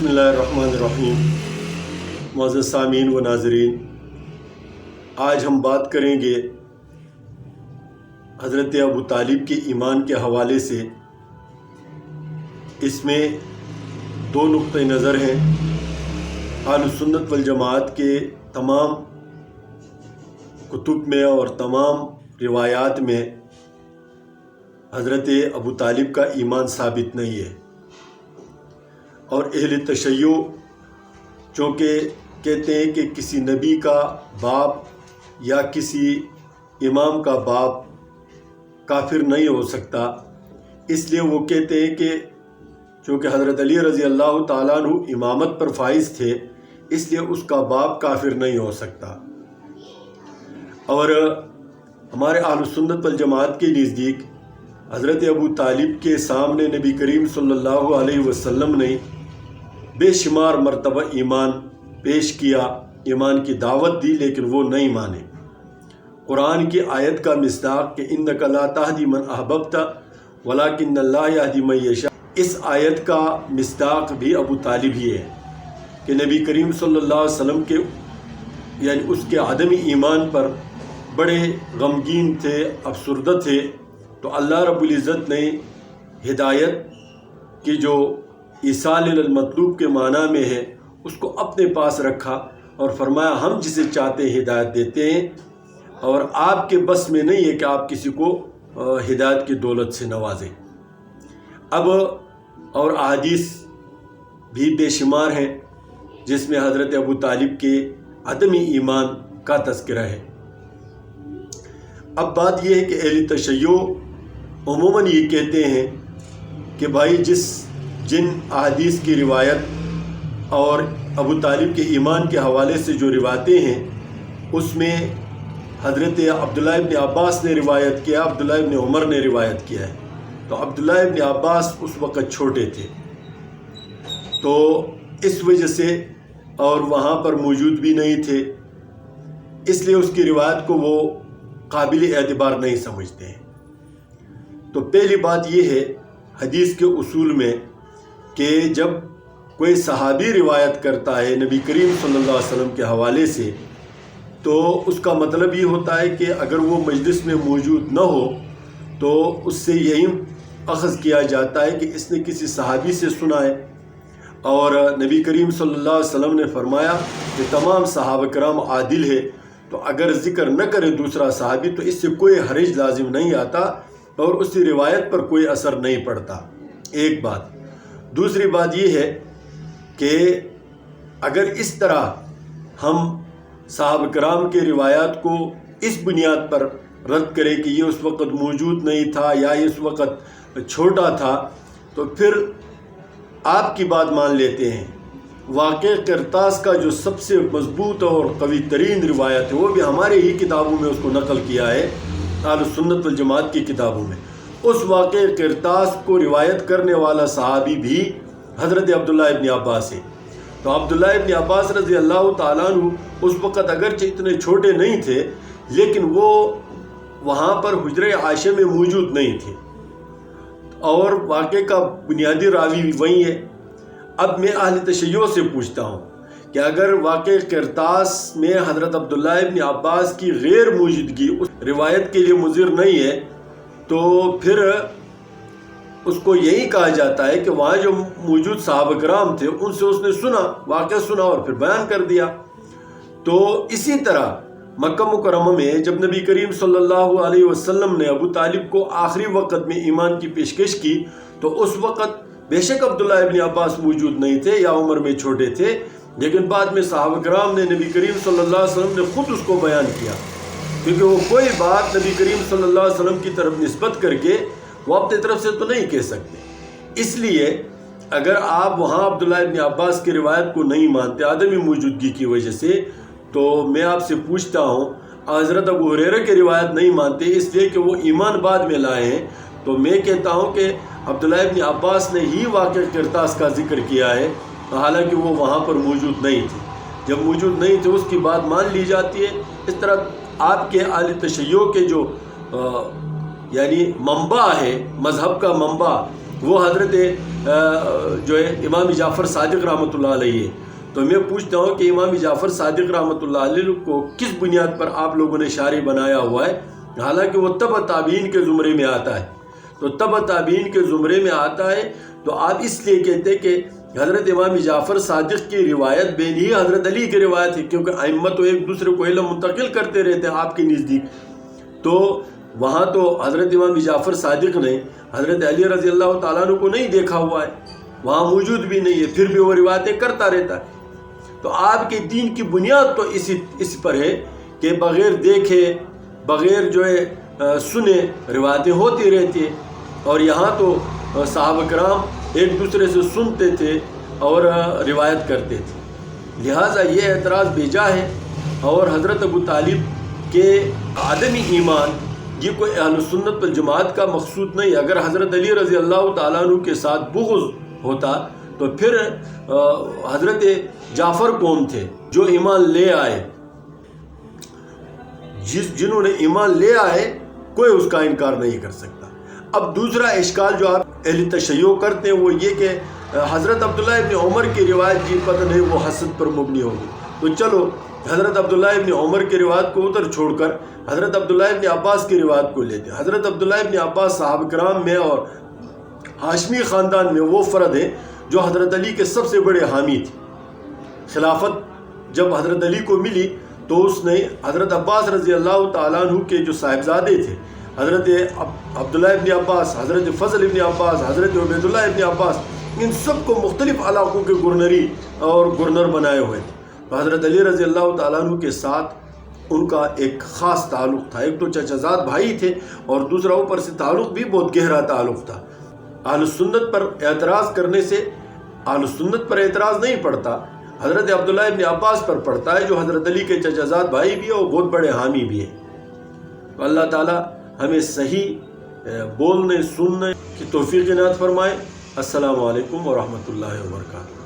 बिस्मिल्लाहिर्रहमानिर्रहीम। मुअज़्ज़ज़ सामीन व नाज़रीन, आज हम बात करेंगे हज़रत अबू तालिब के ईमान के हवाले से। इसमें दो नुक्ते नज़र हैं। अहलुस सुन्नत वल जमात के तमाम कुतुब में और तमाम रिवायात में हज़रत अबू तालिब का ईमान साबित नहीं है, और अहले तशय्यो चूँकि कहते हैं कि किसी नबी का बाप या किसी इमाम का बाप काफिर नहीं हो सकता, इसलिए वो कहते हैं कि चूँकि हज़रत अली रज़ी अल्लाह ताला अन्हु इमामत पर फाइज थे, इसलिए उसका बाप काफिर नहीं हो सकता। और हमारे अहलुस सुन्नत वल जमात के नज़दीक हज़रत अबू तालिब के सामने नबी करीम सल्लल्लाहु अलैहि वसल्लम ने बेशुमार मरतबा ईमान पेश किया, ईमान की दावत दी, लेकिन वो नहीं माने। कुरान की आयत का मिस्दाक कि इन्नका ला तहदी मन अहबब्ता वलाकिन्नल्लाह यहदी मन यशा, इस आयत का मिस्दाक भी अबू तालिब ही है कि नबी करीम सल्लल्लाहु अलैहि वसल्लम के यानी उसके आदमी ईमान पर बड़े गमगीन थे, अफसुर्दा थे। तो अल्लाह रब्बुल इज़्ज़त ने हिदायत की जो ईसाल इलल मतलूब के माना में है उसको अपने पास रखा और फरमाया हम जिसे चाहते हैं हिदायत देते हैं, और आपके बस में नहीं है कि आप किसी को हिदायत की दौलत से नवाजें। अब और अहादीस भी बेशुमार हैं जिसमें हज़रत अबू तालिब के अदमी ईमान का तज़किरा है। अब बात यह है कि अहले तशय्यो उमूमन ये कहते हैं कि भाई जिन अहादीस की रिवायत और अबू तालिब के ईमान के हवाले से जो रिवायतें हैं उसमें हज़रत अब्दुल्लाह इब्न अब्बास ने रिवायत किया, अब्दुल्लाह इब्न उमर ने रिवायत किया है। तो अब्दुल्लाह इब्न अब्बास उस वक़्त छोटे थे, तो इस वजह से और वहाँ पर मौजूद भी नहीं थे, इसलिए उसकी रिवायत को वो काबिल एतबार नहीं समझते हैं। तो पहली बात यह है हदीस के उसूल में कि जब कोई सहाबी रिवायत करता है नबी करीम सल्लल्लाहु अलैहि वसल्लम के हवाले से, तो उसका मतलब ये होता है कि अगर वो मजलिस में मौजूद न हो तो उससे यही अख़ज़ किया जाता है कि इसने किसी सहाबी से सुना है। और नबी करीम सल्लल्लाहु अलैहि वसल्लम ने फरमाया कि तमाम सहाबा किराम आदिल है, तो अगर ज़िक्र न करे दूसरा सहाबी तो इससे कोई हर्ज लाजिम नहीं आता और उसकी रिवायत पर कोई असर नहीं पड़ता। एक बात। दूसरी बात यह है कि अगर इस तरह हम सहाबा किराम के रिवायात को इस बुनियाद पर रद्द करें कि ये उस वक़्त मौजूद नहीं था या इस वक़्त छोटा था, तो फिर आपकी बात मान लेते हैं। वाक़े किरतास का जो सबसे मजबूत और कवी तरीन रिवायत है वो भी हमारे ही किताबों में उसको नकल किया है, अहलुस सुन्नत वल जमात की किताबों में। उस वाक़े किरतास को रिवायत करने वाला सहाबी भी हज़रत अब्दुल्लाह इब्न अब्बास है। तो अब्दुल्लाह इब्न अब्बास रज़ी अल्लाह ताला अन्हु उस वक़्त अगरचे इतने छोटे नहीं थे, लेकिन वो वहाँ पर हुज्रे आयशा में मौजूद नहीं थे और वाक़े का बुनियादी रावी वही है। अब मैं अहले तशय्यो से पूछता हूँ कि अगर वाक़े किरतास में हज़रत अब्दुल्लाह इब्न अब्बास की गैर मौजूदगी उस रिवायत के लिए मुज़िर नहीं है, तो फिर उसको यही कहा जाता है कि वहाँ जो मौजूद सहाबा किराम थे उनसे उसने सुना, वाक़या सुना और फिर बयान कर दिया। तो इसी तरह मक्का मुकर्रमा में जब नबी करीम सल्लल्लाहु अलैहि वसल्लम ने अबू तालिब को आखिरी वक़्त में ईमान की पेशकश की, तो उस वक़्त बेशक अब्दुल्लाह इब्न अब्बास मौजूद नहीं थे या उम्र में छोटे थे, लेकिन बाद में सहाबा किराम ने नबी करीम सल्लल्लाहु अलैहि वसल्लम ने खुद उसको बयान किया, क्योंकि वो कोई बात नबी करीम सल्लल्लाहु अलैहि वसल्लम की तरफ निस्बत करके वो अपनी तरफ से तो नहीं कह सकते। इसलिए अगर आप वहाँ अब्दुल्लाह इब्न अब्बास की रिवायत को नहीं मानते आदमी मौजूदगी की वजह से, तो मैं आपसे पूछता हूँ हज़रत अबू हुरैरा की रिवायत नहीं मानते इसलिए कि वो ईमान बाद में लाए हैं, तो मैं कहता हूँ कि अब्दुल्लाह इब्न अब्बास ने ही वाक़या किरतास का जिक्र किया है, हालांकि वो वहाँ पर मौजूद नहीं थे। जब मौजूद नहीं थे उसकी बात मान ली जाती है। इस तरह आपके अहले तशय्यो के जो यानी मंबा है, मज़हब का मंबा, वो हज़रत جو ہے امام جعفر صادق رحمۃ اللہ علیہ ہے، تو میں پوچھتا ہوں کہ امام جعفر صادق رحمۃ اللہ علیہ کو کس بنیاد پر آپ لوگوں نے شارح بنایا ہوا ہے؟ حالانکہ وہ تبع تابعین کے زمرے میں آتا ہے، تو تبع تابعین کے زمرے میں آتا ہے، تو آپ اس لیے کہتے ہیں کہ حضرت امام جعفر صادق کی روایت بین ہی حضرت علی کی روایت ہے، کیونکہ ائمہ تو ایک دوسرے کو علم منتقل کرتے رہتے ہیں آپ کے نزدیک، تو وہاں تو حضرت امام جعفر صادق نے حضرت علی رضی اللہ تعالیٰ عنہ کو نہیں دیکھا ہوا ہے، وہاں موجود بھی نہیں ہے، پھر بھی وہ روایتیں کرتا رہتا ہے۔ تو آپ کے دین کی بنیاد تو اس پر ہے کہ بغیر دیکھے بغیر جو ہے سنے روایتیں ہوتی رہتی ہیں، اور یہاں تو صحابہ کرام ایک دوسرے سے سنتے تھے اور روایت کرتے تھے، لہٰذا یہ اعتراض بیجا ہے۔ اور حضرت ابو طالب کے عدم ایمان یہ کوئی اہل سنت والجماعت کا مقصود نہیں۔ اگر حضرت علی رضی اللہ تعالیٰ عنہ کے ساتھ بغض ہوتا تو پھر حضرت جعفر کون تھے جو ایمان لے آئے؟ جنہوں نے ایمان لے آئے کوئی اس کا انکار نہیں کر سکتا۔ اب دوسرا اشکال جو آپ اہل تشیع کرتے ہیں وہ یہ کہ حضرت عبداللہ ابن عمر کی روایت جی پتہ نہیں وہ حسد پر مبنی ہوگی، تو چلو حضرت عبداللہ ابن عمر کی روایت کو ادھر چھوڑ کر حضرت عبداللہ ابن عباس کی روایت کو لیتے ہیں۔ حضرت عبداللہ ابن عباس صحابہ کرام میں اور ہاشمی خاندان میں وہ فرد ہیں جو حضرت علی کے سب سے بڑے حامی تھے۔ خلافت جب حضرت علی کو ملی تو اس نے حضرت عباس رضی اللہ تعالیٰ عنہ کے جو صاحبزادے تھے، حضرت عبداللہ ابن عباس، حضرت فضل ابن عباس، حضرت عبیداللہ ابن عباس، ان سب کو مختلف علاقوں کے گورنری اور گورنر بنائے ہوئے تھے۔ تو حضرت علی رضی اللہ تعالیٰ عنہ کے ساتھ ان کا ایک خاص تعلق تھا، ایک تو چچا زاد بھائی تھے اور دوسرا اوپر سے تعلق بھی بہت گہرا تعلق تھا۔ اہل سنت پر اعتراض کرنے سے اہل سنت پر اعتراض نہیں پڑتا، حضرت عبداللہ ابن عباس پر پڑتا ہے جو حضرت علی کے چچا زاد بھائی بھی ہے اور بہت بڑے حامی بھی ہیں۔ تو اللہ تعالی ہمیں صحیح بولنے سننے کی توفیق عنایت فرمائے۔ السلام علیکم ورحمۃ اللہ وبرکاتہ۔